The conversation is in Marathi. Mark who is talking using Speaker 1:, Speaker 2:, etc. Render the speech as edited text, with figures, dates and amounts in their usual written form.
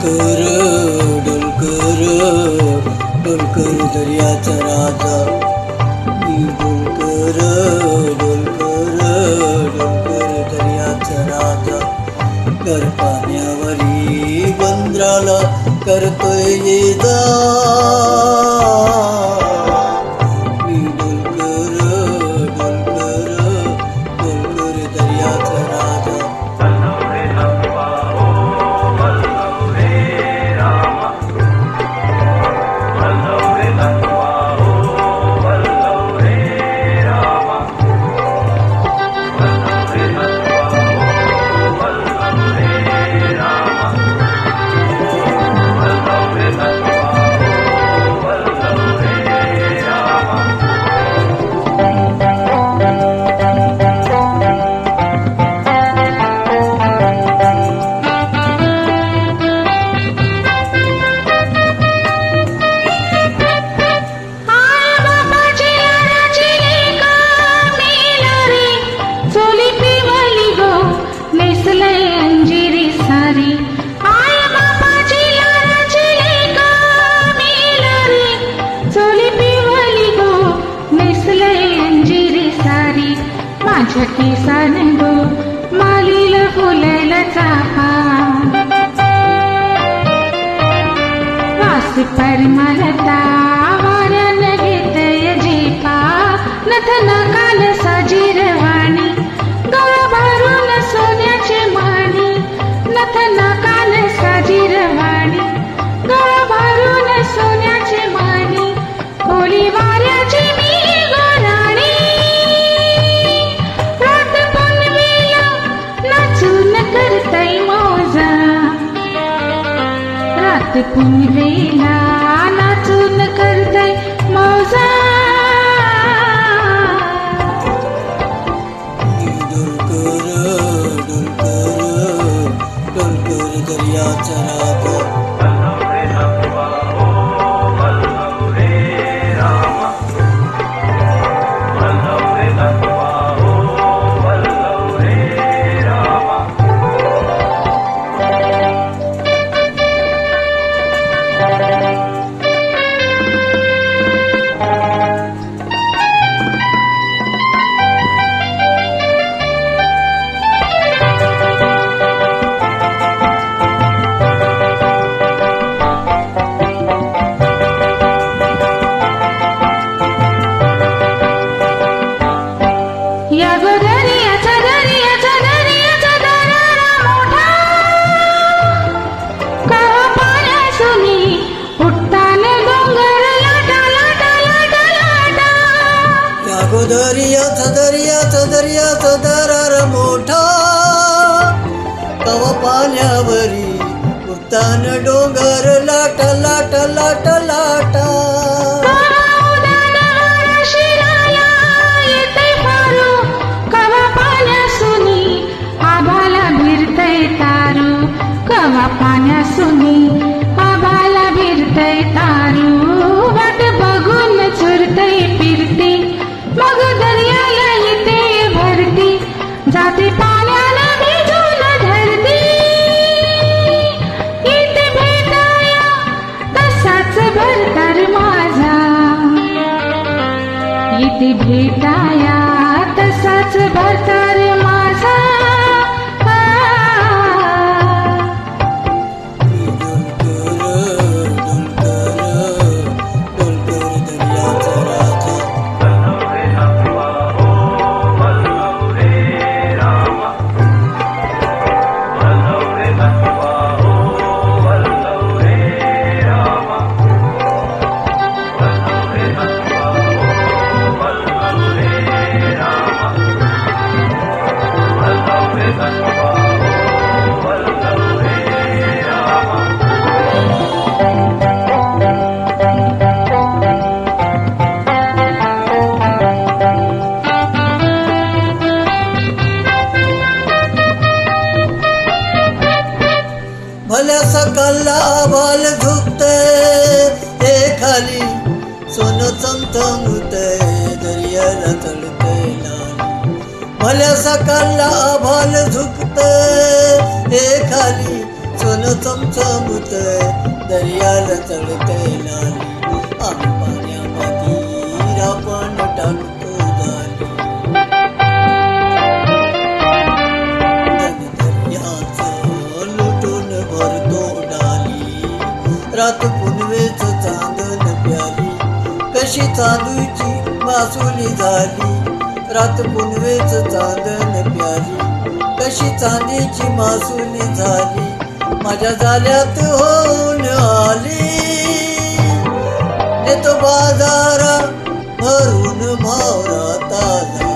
Speaker 1: डुलकर डुलकर डुलकर दर्याचा राजा, डुलकर डुलकर डुलकर दर्याचा राजा, कर पाण्यावरी बंदराला करतोय ये जा, मी डुलकर डुलकर डुलकर दर्याचा राजा.
Speaker 2: माझ्या केसाने गो मालीला फुलायला चाफा, वास परिमलता वाऱ्यानं घेतय झेपा, नथन काल साजीरवाणी गळा भरून सोन्याचे माणी, नथन काल साजीरवाणी गळा भरून सोन्याचे माणी, खोली वाऱ्याची मी गोराणी, करतय मौजा, रात पुनवेला नाचून करतय मौजा,
Speaker 1: डुलकर डुलकर डुलकर दर्याचा राजा. दर्याचा दर्याचा दरार मोठा, कवा पाण्यावरी उडतान डोंगर लाट लाट लाट लाटा,
Speaker 2: कवा पाण्यासुनी आभाला भिरतय तारू, कवा पाण्यासुनी आभाला भिरतय तारू, वाट बघून चुरतय फिरते मग दर्याला येते भरती, जाते पाण्याला भिजून धरती, इथे भेटाया तसाच भरतार माझा, इथे भेटाया तसाच भरतार माझा,
Speaker 1: भल्या सकाळला आभाल झुकतय खाली, सोनं चमचमतय दर्याला चढतय लाली, भल्या सकाळला आभाल झुकतय खाली, सोनं चमचमतय दर्याला चढतय लाली आम्ही पाण्यामध्ये रापण टाकतो झाली दर्याचं लुटून भरतो डाली रात पुनवेच चांदण प्याली कशी चांदूची मासुली झाली रात पुनवेच चांदण प्याली कशी चांदीची मासुली झाली माझ्या जाल्यात होऊन आली नेतो बाजारा भरून मावरा ताजा